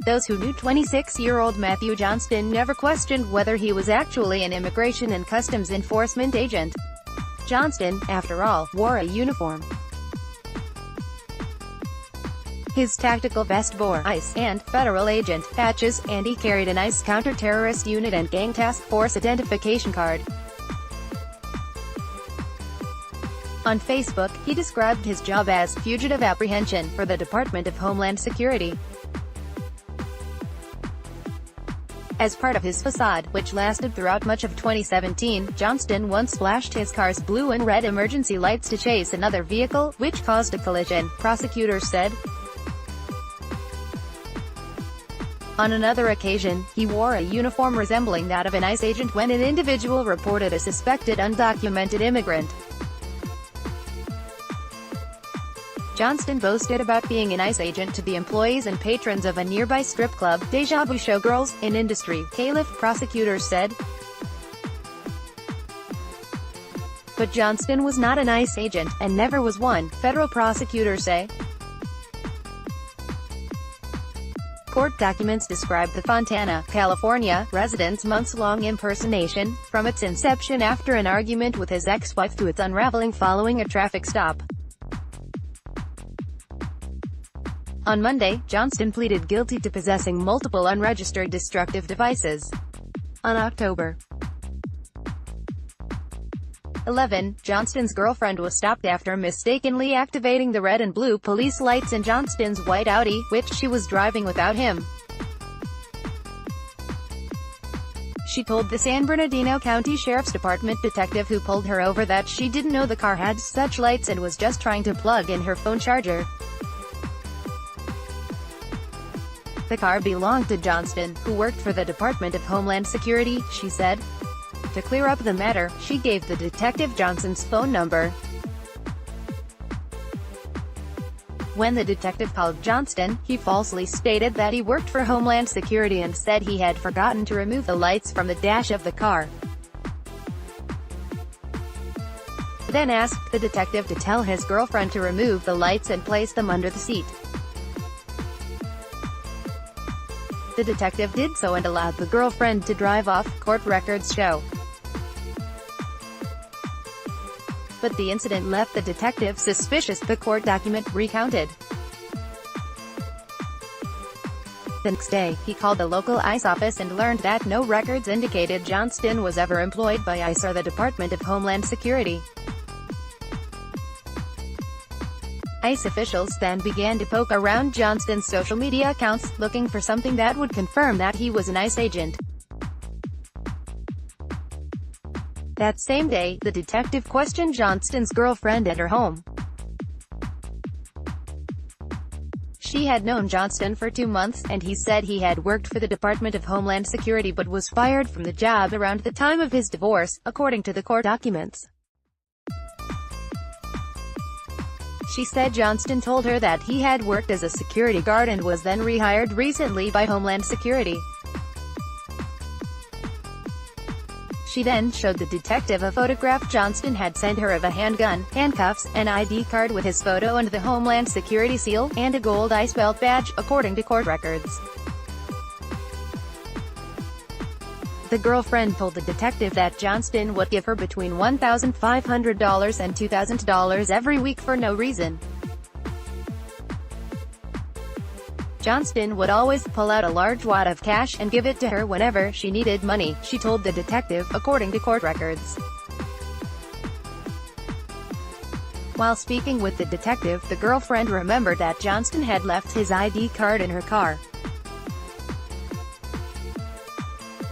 Those who knew 26-year-old Matthew Johnston never questioned whether he was actually an Immigration and Customs Enforcement agent. Johnston, after all, wore a uniform. His tactical vest bore ICE and federal agent patches, and he carried an ICE counter-terrorist unit and gang task force identification card. On Facebook, he described his job as fugitive apprehension for the Department of Homeland Security. As part of his facade, which lasted throughout much of 2017, Johnston once flashed his car's blue and red emergency lights to chase another vehicle, which caused a collision, prosecutors said. On another occasion, he wore a uniform resembling that of an ICE agent when an individual reported a suspected undocumented immigrant. Johnston boasted about being an ICE agent to the employees and patrons of a nearby strip club, Deja Vu Showgirls, in industry, Caliph, prosecutors said. But Johnston was not an ICE agent, and never was one, federal prosecutors say. Court documents describe the Fontana, California, resident's months-long impersonation, from its inception after an argument with his ex-wife to its unraveling following a traffic stop. On Monday, Johnston pleaded guilty to possessing multiple unregistered destructive devices. On October 11, Johnston's girlfriend was stopped after mistakenly activating the red and blue police lights in Johnston's white Audi, which she was driving without him. She told the San Bernardino County Sheriff's Department detective who pulled her over that she didn't know the car had such lights and was just trying to plug in her phone charger. The car belonged to Johnston, who worked for the Department of Homeland Security, she said. To clear up the matter, she gave the detective Johnston's phone number. When the detective called Johnston, he falsely stated that he worked for Homeland Security and said he had forgotten to remove the lights from the dash of the car. Then asked the detective to tell his girlfriend to remove the lights and place them under the seat. The detective did so and allowed the girlfriend to drive off, court records show. But the incident left the detective suspicious, the court document recounted. The next day, he called the local ICE office and learned that no records indicated Johnston was ever employed by ICE or the Department of Homeland Security. ICE officials then began to poke around Johnston's social media accounts, looking for something that would confirm that he was an ICE agent. That same day, the detective questioned Johnston's girlfriend at her home. She had known Johnston for 2 months, and he said he had worked for the Department of Homeland Security but was fired from the job around the time of his divorce, according to the court documents. She said Johnston told her that he had worked as a security guard and was then rehired recently by Homeland Security. She then showed the detective a photograph Johnston had sent her of a handgun, handcuffs, an ID card with his photo and the Homeland Security seal, and a gold ICE belt badge, according to court records. The girlfriend told the detective that Johnston would give her between $1,500 and $2,000 every week for no reason. Johnston would always pull out a large wad of cash and give it to her whenever she needed money, she told the detective, according to court records. While speaking with the detective, the girlfriend remembered that Johnston had left his ID card in her car.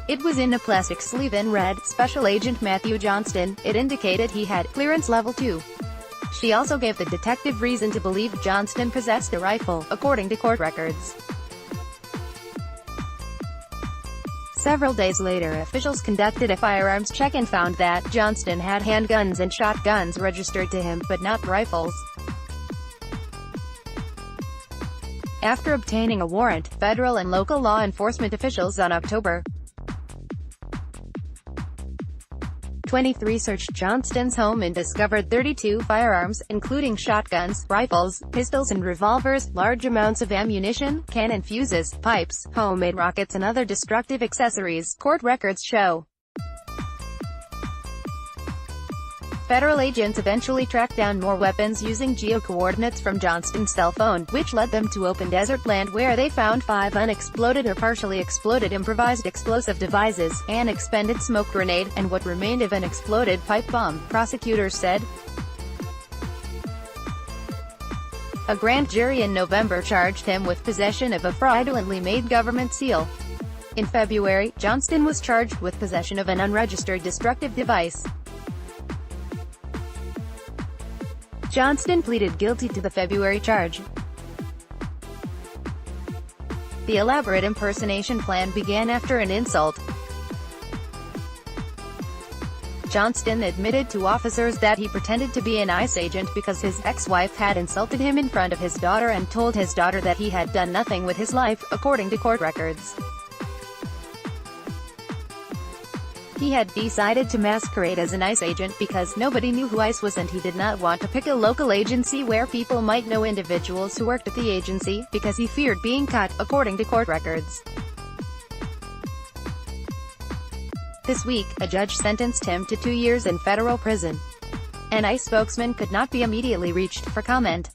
It was in a plastic sleeve and read, Special Agent Matthew Johnston. It indicated he had clearance level 2. She also gave the detective reason to believe Johnston possessed a rifle, according to court records. Several days later, officials conducted a firearms check and found that Johnston had handguns and shotguns registered to him, but not rifles. After obtaining a warrant, federal and local law enforcement officials on October 23 searched Johnston's home and discovered 32 firearms, including shotguns, rifles, pistols and revolvers, large amounts of ammunition, cannon fuses, pipes, homemade rockets and other destructive accessories, court records show. Federal agents eventually tracked down more weapons using geo-coordinates from Johnston's cell phone, which led them to open desert land where they found 5 unexploded or partially exploded improvised explosive devices, an expended smoke grenade, and what remained of an exploded pipe bomb, prosecutors said. A grand jury in November charged him with possession of a fraudulently made government seal. In February, Johnston was charged with possession of an unregistered destructive device. Johnston pleaded guilty to the February charge. The elaborate impersonation plan began after an insult. Johnston admitted to officers that he pretended to be an ICE agent because his ex-wife had insulted him in front of his daughter and told his daughter that he had done nothing with his life, according to court records. He had decided to masquerade as an ICE agent because nobody knew who ICE was and he did not want to pick a local agency where people might know individuals who worked at the agency, because he feared being caught, according to court records. This week, a judge sentenced him to 2 years in federal prison. An ICE spokesman could not be immediately reached for comment.